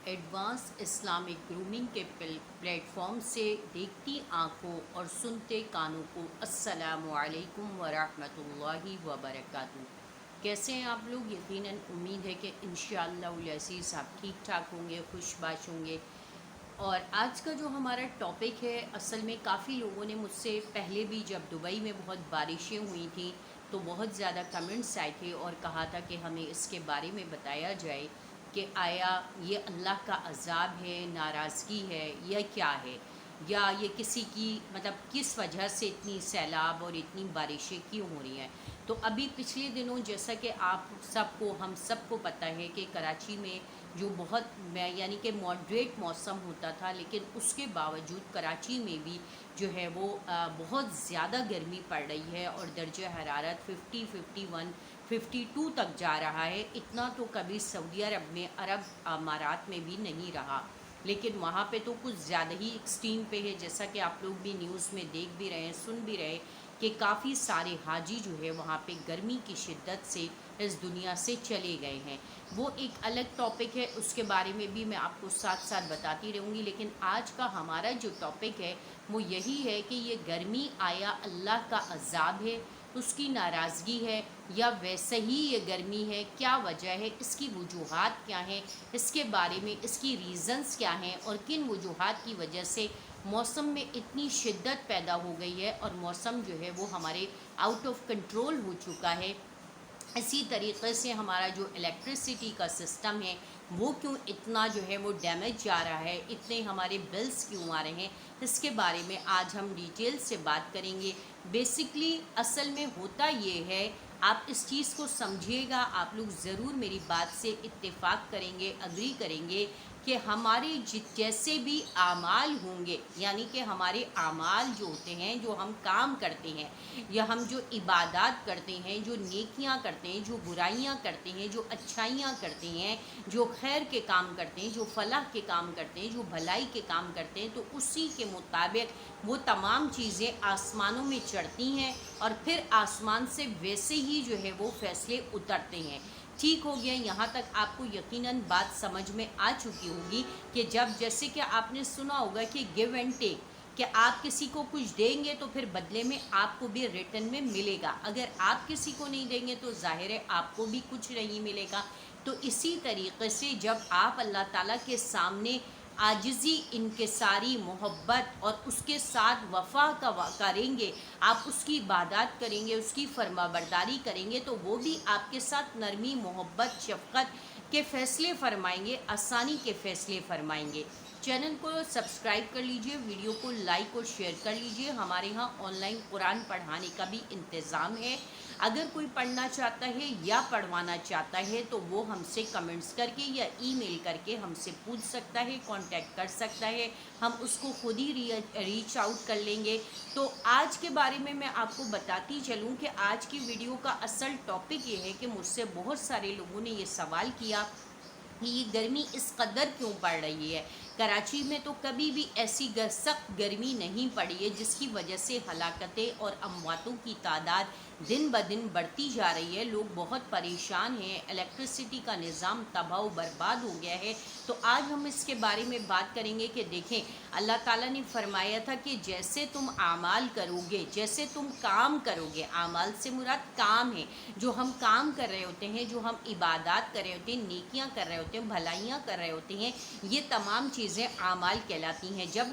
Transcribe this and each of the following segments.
Advance Islamic grooming کے plate form سے دیکھتی آنکھوں اور سنتے کانوں کو السلام علیکم ورحمۃ اللہ وبرکاتہ۔ کیسے ہیں آپ لوگ؟ یقیناً امید ہے کہ انشاءاللہ العزیز آپ ٹھیک ٹھاک ہوں گے، خوش باش ہوں گے۔ اور آج کا جو ہمارا ٹاپک ہے، اصل میں کافی لوگوں نے مجھ سے پہلے بھی، جب دبئی میں بہت بارشیں ہوئی تھیں تو بہت زیادہ کمنٹس آئے تھے اور کہا تھا کہ ہمیں اس کے بارے میں بتایا جائے کہ آیا یہ اللہ کا عذاب ہے، ناراضگی ہے یا کیا ہے، یا یہ کسی کی کس وجہ سے اتنی سیلاب اور اتنی بارشیں کیوں ہو رہی ہیں۔ تو ابھی پچھلے دنوں، جیسا کہ آپ سب کو، ہم سب کو پتہ ہے کہ کراچی میں جو بہت یعنی کہ ماڈریٹ موسم ہوتا تھا، لیکن اس کے باوجود کراچی میں بھی جو ہے وہ بہت زیادہ گرمی پڑ رہی ہے اور درجہ حرارت 50، 51، 52 تک جا رہا ہے۔ اتنا تو کبھی سعودی عرب میں، عرب امارات میں بھی نہیں رہا، لیکن وہاں پہ تو کچھ زیادہ ہی ایکسٹریم پہ ہے، جیسا کہ آپ لوگ بھی نیوز میں دیکھ بھی رہے ہیں، سن بھی رہے کہ کافی سارے حاجی جو ہے وہاں پہ گرمی کی شدت سے اس دنیا سے چلے گئے ہیں۔ وہ ایک الگ ٹاپک ہے، اس کے بارے میں بھی میں آپ کو ساتھ ساتھ بتاتی رہوں گی، لیکن آج کا ہمارا جو ٹاپک ہے وہ یہی ہے کہ یہ گرمی آیا اللہ کا عذاب ہے، اس کی ناراضگی ہے، یا ویسے ہی یہ گرمی ہے، کیا وجہ ہے، اس کی وجوہات کیا ہیں، اس کے بارے میں اس کی ریزنز کیا ہیں، اور کن وجوہات کی وجہ سے موسم میں اتنی شدت پیدا ہو گئی ہے اور موسم جو ہے وہ ہمارے آؤٹ آف کنٹرول ہو چکا ہے۔ اسی طریقے سے ہمارا جو الیکٹرسٹی کا سسٹم ہے وہ کیوں اتنا جو ہے وہ ڈیمیج جا رہا ہے، اتنے ہمارے بلز کیوں آ رہے ہیں، اس کے بارے میں آج ہم ڈیٹیل سے بات کریں گے۔ بیسکلی اصل میں ہوتا یہ ہے، آپ اس چیز کو سمجھیے گا، آپ لوگ ضرور میری بات سے اتفاق کریں گے، اگری کریں گے کہ ہمارے جیسے بھی اعمال ہوں گے، یعنی کہ ہمارے اعمال جو ہوتے ہیں، جو ہم کام کرتے ہیں یا ہم جو عبادات کرتے ہیں، جو نیکیاں کرتے ہیں، جو برائیاں کرتے ہیں، جو اچھائیاں کرتے ہیں، جو خیر کے کام کرتے ہیں، جو فلاح کے کام کرتے ہیں، جو بھلائی کے کام کرتے ہیں، تو اسی کے مطابق وہ تمام چیزیں آسمانوں میں چڑھتی ہیں اور پھر آسمان سے ویسے ہی جو ہے وہ فیصلے اترتے ہیں۔ ٹھیک ہو گیا، یہاں تک آپ کو یقیناً بات سمجھ میں آ چکی ہوگی کہ جیسے کہ آپ نے سنا ہوگا کہ گیو اینڈ ٹیک، کہ آپ کسی کو کچھ دیں گے تو پھر بدلے میں آپ کو بھی ریٹرن میں ملے گا، اگر آپ کسی کو نہیں دیں گے تو ظاہر ہے آپ کو بھی کچھ نہیں ملے گا۔ تو اسی طریقے سے جب آپ اللہ تعالیٰ کے سامنے عاجزی، انکساری، محبت اور اس کے ساتھ وفا کریں گے، آپ اس کی عبادات کریں گے، اس کی فرما برداری کریں گے، تو وہ بھی آپ کے ساتھ نرمی، محبت، شفقت کے فیصلے فرمائیں گے، آسانی کے فیصلے فرمائیں گے۔ چینل کو سبسکرائب کر لیجئے، ویڈیو کو لائک اور شیئر کر لیجئے۔ ہمارے ہاں آن لائن قرآن پڑھانے کا بھی انتظام ہے، اگر کوئی پڑھنا چاہتا ہے یا پڑھوانا چاہتا ہے تو وہ ہم سے کمنٹس کر کے یا ای میل کر کے ہم سے پوچھ سکتا ہے، کانٹیکٹ کر سکتا ہے، ہم اس کو خود ہی ریچ آؤٹ کر لیں گے۔ تو آج کے بارے میں آپ کو بتاتی چلوں کہ آج کی ویڈیو کا اصل ٹاپک یہ ہے کہ مجھ سے بہت سارے لوگوں نے یہ سوال کیا کہ یہ گرمی اس قدر کیوں پڑ رہی ہے۔ کراچی میں تو کبھی بھی ایسی سخت گرمی نہیں پڑی ہے جس کی وجہ سے ہلاکتیں اور امواتوں کی تعداد دن بدن بڑھتی جا رہی ہے، لوگ بہت پریشان ہیں، الیکٹرسٹی کا نظام تباہ و برباد ہو گیا ہے۔ تو آج ہم اس کے بارے میں بات کریں گے کہ دیکھیں، اللہ تعالیٰ نے فرمایا تھا کہ جیسے تم اعمال کرو گے، جیسے تم کام کرو گے، اعمال سے مراد کام ہے، جو ہم کام کر رہے ہوتے ہیں، جو ہم عبادات کر رہے ہوتے ہیں، نیکیاں کر رہے ہوتے ہیں، بھلائیاں کر رہے ہوتے ہیں، یہ تمام چیزیں اعمال کہلاتی ہیں۔ جب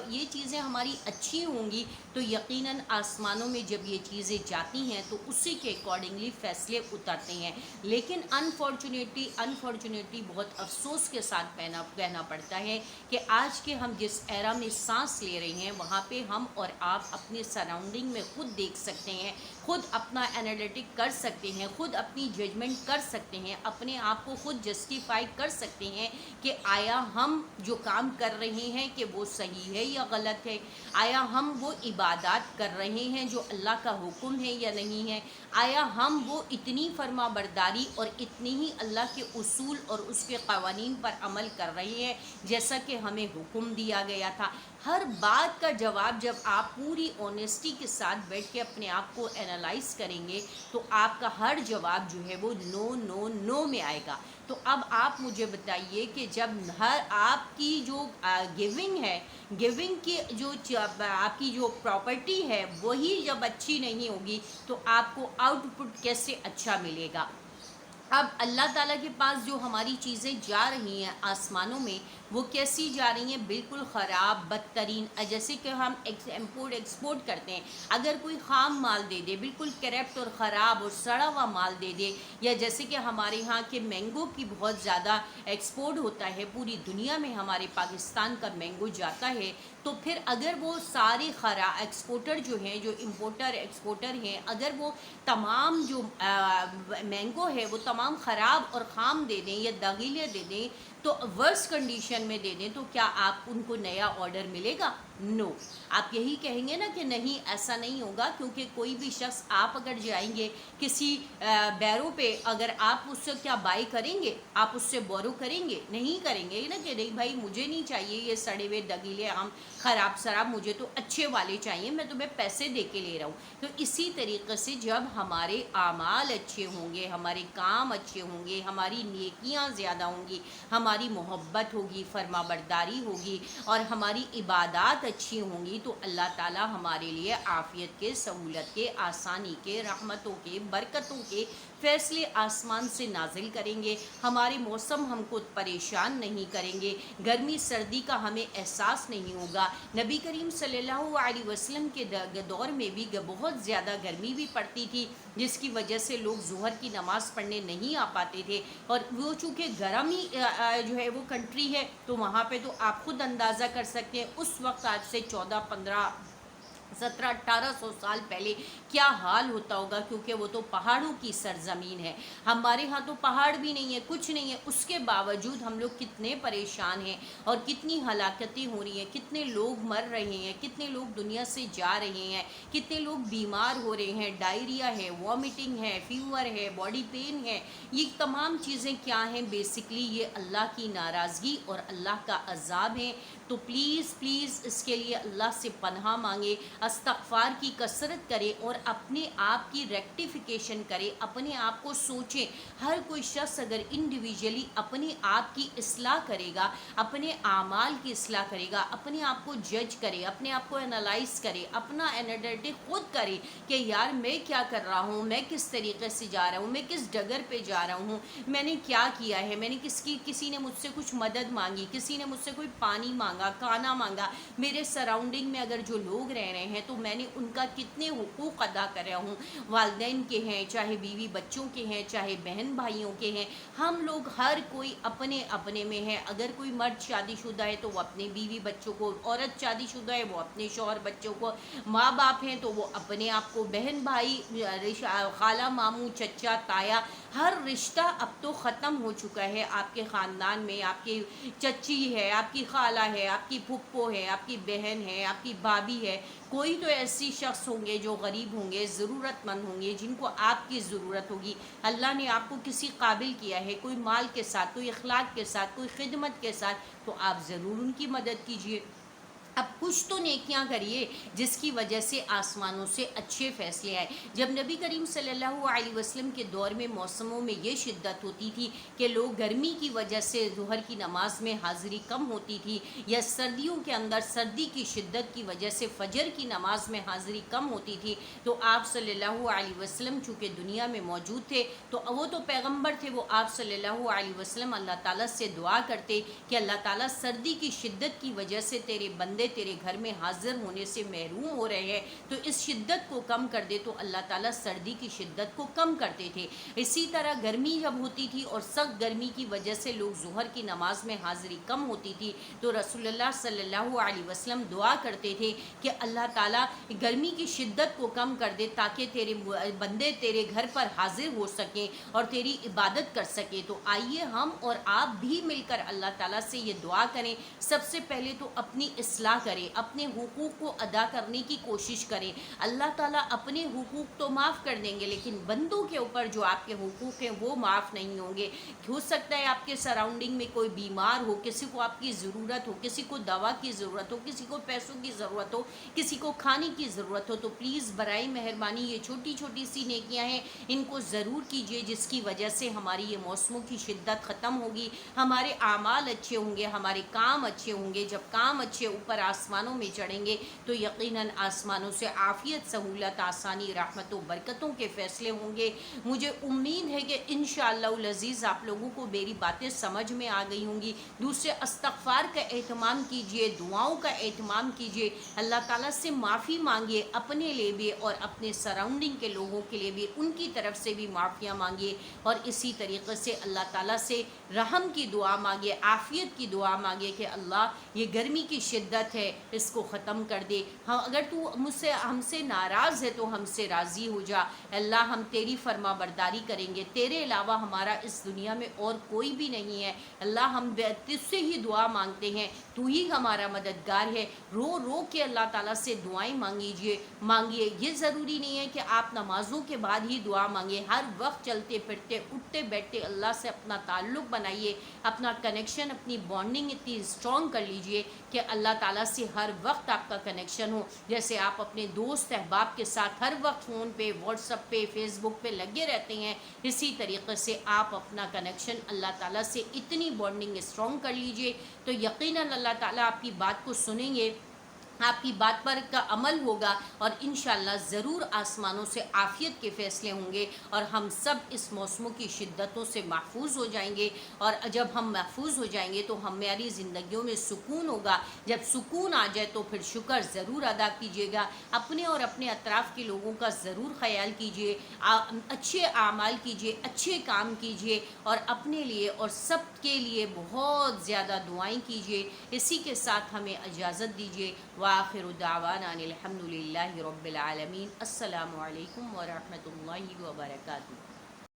یہ چیزیں ہماری اچھی ہوں گی تو یقیناً آسمانوں میں جب یہ چیزیں جاتی ہیں تو اسی کے اکارڈنگلی فیصلے اترتے ہیں۔ لیکن انفارچونیٹلی بہت افسوس کے ساتھ کہنا پڑتا ہے کہ آج کے ہم جس ایرا میں سانس لے رہے ہیں، وہاں پہ ہم اور آپ اپنے سراؤنڈنگ میں خود دیکھ سکتے ہیں، خود اپنا انالیٹک کر سکتے ہیں، خود اپنی ججمنٹ کر سکتے ہیں، اپنے آپ کو خود جسٹیفائی کر سکتے ہیں کہ آیا ہم جو کام کر رہے ہیں کہ وہ صحیح ہے یا غلط ہے، آیا ہم وہ عبادات کر رہے ہیں جو اللہ کا حکم ہے یا نہیں ہے، آیا ہم وہ اتنی فرما برداری اور اتنی ہی اللہ کے اصول اور اس کے قوانین پر عمل کر رہے ہیں جیسا کہ ہمیں حکم دیا گیا تھا۔ ہر بات کا جواب جب آپ پوری آنیسٹی کے ساتھ بیٹھ کے اپنے آپ کو انالائز کریں گے تو آپ کا ہر جواب جو ہے وہ نو نو نو میں آئے گا. تو اب آپ مجھے بتائیے کہ جب ہر آپ کی جو گیونگ ہے، گیونگ کی جو آپ کی جو پراپرٹی ہے وہی جب اچھی نہیں ہوگی تو آپ کو آؤٹ پٹ کیسے اچھا ملے گا؟ اب اللہ تعالیٰ کے پاس جو ہماری چیزیں جا رہی ہیں آسمانوں میں، وہ کیسی جا رہی ہیں؟ بالکل خراب، بدترین. جیسے کہ ہم امپورٹ ایکسپورٹ کرتے ہیں، اگر کوئی خام مال دے دے، بالکل کرپٹ اور خراب اور سڑا ہوا مال دے دے، یا جیسے کہ ہمارے ہاں کے مینگو کی بہت زیادہ ایکسپورٹ ہوتا ہے، پوری دنیا میں ہمارے پاکستان کا مینگو جاتا ہے، تو پھر اگر وہ سارے ایکسپورٹر جو ہیں، جو امپورٹر ایکسپورٹر ہیں، اگر وہ تمام جو مینگو ہے وہ تمام خراب اور خام دے دیں یا دغیلے دے دیں، تو ورس کنڈیشن میں دے دیں، تو کیا آپ ان کو نیا آرڈر ملے گا؟ نو. آپ یہی کہیں گے نا کہ نہیں ایسا نہیں ہوگا، کیونکہ کوئی بھی شخص، آپ اگر جائیں گے کسی بیرو پہ، اگر آپ اس سے کیا بائی کریں گے؟ آپ اس سے بورو کریں گے؟ نہیں کریں گے نا، کہ نہیں بھائی مجھے نہیں چاہیے یہ سڑے ہوئے دگیلے آم خراب سراب، مجھے تو اچھے والے چاہیے، میں تمہیں پیسے دے کے لے رہا ہوں. تو اسی طریقے سے جب ہمارے اعمال اچھے ہوں گے، ہمارے کام اچھے ہوں گے، ہماری نیکیاں زیادہ ہوں گی، ہماری محبت ہوگی، فرما برداری ہوگی، اور ہماری عبادات اچھی ہوں گی، تو اللہ تعالیٰ ہمارے لیے عافیت کے، سہولت کے، آسانی کے، رحمتوں کے، برکتوں کے فیصلے آسمان سے نازل کریں گے. ہمارے موسم ہم کو پریشان نہیں کریں گے، گرمی سردی کا ہمیں احساس نہیں ہوگا. نبی کریم صلی اللہ علیہ وسلم کے دور میں بھی بہت زیادہ گرمی بھی پڑتی تھی، جس کی وجہ سے لوگ ظہر کی نماز پڑھنے نہیں آ پاتے تھے. اور وہ چونکہ گرمی جو ہے وہ کنٹری ہے، تو وہاں پہ تو آپ خود اندازہ کر سکتے ہیں اس وقت، آج سے 14 15 17 1800 سال پہلے کیا حال ہوتا ہوگا، کیونکہ وہ تو پہاڑوں کی سرزمین ہے. ہمارے ہاں تو پہاڑ بھی نہیں ہے، کچھ نہیں ہے، اس کے باوجود ہم لوگ کتنے پریشان ہیں اور کتنی ہلاکتیں ہو رہی ہیں، کتنے لوگ مر رہے ہیں، کتنے لوگ دنیا سے جا رہے ہیں، کتنے لوگ بیمار ہو رہے ہیں، ڈائریا ہے، وامٹنگ ہے، فیور ہے، باڈی پین ہے. یہ تمام چیزیں کیا ہیں؟ بیسکلی یہ اللہ کی ناراضگی اور اللہ کا عذاب ہے. تو پلیز پلیز اس کے لیے اللہ سے پناہ مانگے، استغفار کی کثرت کرے اور اپنے آپ کی ریکٹیفیکیشن کرے، اپنے آپ کو سوچیں. ہر کوئی شخص اگر انڈیویجولی اپنے آپ کی اصلاح کرے گا، اپنے اعمال کی اصلاح کرے گا، اپنے آپ کو جج کرے، اپنے آپ کو انالائز کرے، اپنا انالٹک خود کرے کہ یار میں کیا کر رہا ہوں، میں کس طریقے سے جا رہا ہوں، میں کس ڈگر پہ جا رہا ہوں، میں نے کیا کیا ہے، میں نے کسی نے مجھ سے کچھ مدد مانگی، کسی نے مجھ سے کوئی پانی مانگا، کھانا مانگا، میرے سراؤنڈنگ میں اگر جو لوگ رہ رہے ہیں تو میں نے ان کا کتنے حقوق ادا کرا ہوں، والدین کے ہیں، چاہے بیوی بچوں کے ہیں، چاہے بہن بھائیوں کے ہیں. ہم لوگ ہر کوئی اپنے اپنے میں ہے. اگر کوئی مرد شادی شدہ ہے تو وہ اپنے بیوی بچوں کو، عورت شادی شدہ ہے وہ اپنے شوہر بچوں کو، ماں باپ ہیں تو وہ اپنے آپ کو، بہن بھائی، خالہ ماموں چچا تایا، ہر رشتہ اب تو ختم ہو چکا ہے. آپ کے خاندان میں آپ کی چچی ہے، آپ کی خالہ ہے، آپ کی پھپھو ہے، آپ کی بہن ہے، آپ کی بھابھی ہے، کوئی تو ایسی شخص ہوں گے جو غریب ہوں گے، ضرورت مند ہوں گے، جن کو آپ کی ضرورت ہوگی. اللہ نے آپ کو کسی قابل کیا ہے، کوئی مال کے ساتھ، کوئی اخلاق کے ساتھ، کوئی خدمت کے ساتھ، تو آپ ضرور ان کی مدد کیجیے. اب کچھ تو نیکیاں کریے جس کی وجہ سے آسمانوں سے اچھے فیصلے آئے. جب نبی کریم صلی اللہ علیہ وسلم کے دور میں موسموں میں یہ شدت ہوتی تھی کہ لوگ گرمی کی وجہ سے ظہر کی نماز میں حاضری کم ہوتی تھی، یا سردیوں کے اندر سردی کی شدت کی وجہ سے فجر کی نماز میں حاضری کم ہوتی تھی، تو آپ صلی اللہ علیہ وسلم چونکہ دنیا میں موجود تھے، تو وہ تو پیغمبر تھے، وہ آپ صلی اللہ علیہ وسلم اللہ تعالیٰ سے دعا کرتے کہ اللہ تعالیٰ سردی کی شدت کی وجہ سے تیرے بندے تیرے گھر میں حاضر ہونے سے محروم ہو رہے ہیں، تو اس شدت کو کم کر دے. تو اللہ تعالیٰ سردی کی شدت کو کم کرتے تھے. اسی طرح گرمی جب ہوتی تھی اور سخت گرمی کی وجہ سے لوگ ظہر کی نماز میں حاضری کم ہوتی تھی، تو رسول اللہ صلی اللہ علیہ وسلم دعا کرتے تھے کہ اللہ تعالیٰ گرمی کی شدت کو کم کر دے تاکہ تیرے بندے تیرے گھر پر حاضر ہو سکیں اور تیری عبادت کر سکیں. تو آئیے ہم اور آپ بھی مل کر اللہ تعالیٰ سے یہ دعا کریں. سب سے پہلے تو اپنی اصلاح ادا کریں، اپنے حقوق کو ادا کرنے کی کوشش کریں۔ اللہ تعالیٰ اپنے حقوق تو معاف کر دیں گے، لیکن بندوں کے اوپر جو آپ کے حقوق ہیں وہ معاف نہیں ہوں گے۔ ہو سکتا ہے آپ کے سراؤنڈنگ میں کوئی بیمار ہو، کسی کو آپ کی ضرورت ہو، کسی کو دوا کی ضرورت ہو، کسی کو پیسوں کی ضرورت ہو، کسی کو کھانے کی ضرورت ہو، تو پلیز برائے مہربانی یہ چھوٹی چھوٹی سی نیکیاں ہیں، ان کو ضرور کیجیے، جس کی وجہ سے ہماری یہ موسموں کی شدت ختم ہوگی، ہمارے اعمال اچھے ہوں گے، ہمارے کام اچھے ہوں گے۔ جب کام اچھے اوپر آسمانوں میں چڑھیں گے تو یقیناً آسمانوں سے عافیت، سہولت، آسانی، رحمت و برکتوں کے فیصلے ہوں گے۔ مجھے امید ہے کہ انشاءاللہ العزیز آپ لوگوں کو میری باتیں سمجھ میں آ گئی ہوں گی۔ دوسرے استغفار کا اہتمام کیجیے، دعاؤں کا اہتمام کیجیے، اللہ تعالیٰ سے معافی مانگیے، اپنے لیے بھی اور اپنے سراؤنڈنگ کے لوگوں کے لیے بھی ان کی طرف سے بھی معافیاں مانگیے، اور اسی طریقے سے اللہ تعالیٰ سے رحم کی دعا مانگیے، عافیت کی دعا مانگیے کہ اللہ یہ گرمی کی شدت ہے اس کو ختم کر دے، ہم اگر تو ہم سے ناراض ہے تو ہم سے راضی ہو جا، اللہ ہم تیری فرما برداری کریں گے، تیرے علاوہ ہمارا اس دنیا میں اور کوئی بھی نہیں ہے، اللہ ہم تجھ سے ہی دعا مانگتے ہیں، تو ہی ہمارا مددگار ہے۔ رو رو کے اللہ تعالیٰ سے دعائیں مانگیے۔ یہ ضروری نہیں ہے کہ آپ نمازوں کے بعد ہی دعا مانگیں، ہر وقت چلتے پھرتے اٹھتے بیٹھتے اللہ سے اپنا تعلق بنائیے، اپنا کنیکشن، اپنی بانڈنگ اتنی اسٹرانگ کر لیجئے کہ اللہ تعالیٰ سے ہر وقت آپ کا کنیکشن ہو۔ جیسے آپ اپنے دوست احباب کے ساتھ ہر وقت فون پہ، واٹس ایپ پہ، فیس بک پہ لگے رہتے ہیں، اسی طریقے سے آپ اپنا کنیکشن اللہ تعالیٰ سے اتنی بانڈنگ اسٹرانگ کر لیجئے، تو یقیناً اللہ تعالیٰ آپ کی بات کو سنیں گے، آپ کی بات پر کا عمل ہوگا، اور انشاءاللہ ضرور آسمانوں سے عافیت کے فیصلے ہوں گے، اور ہم سب اس موسموں کی شدتوں سے محفوظ ہو جائیں گے، اور جب ہم محفوظ ہو جائیں گے تو ہماری زندگیوں میں سکون ہوگا۔ جب سکون آ جائے تو پھر شکر ضرور ادا کیجیے گا، اپنے اور اپنے اطراف کے لوگوں کا ضرور خیال کیجیے، اچھے اعمال کیجیے، اچھے کام کیجیے، اور اپنے لیے اور سب کے لیے بہت زیادہ دعائیں کیجیے۔ اسی کے ساتھ ہمیں اجازت دیجیے، وآخر دعوانا الحمد للہ رب العالمین۔ السلام علیکم ورحمۃ اللہ وبرکاتہ۔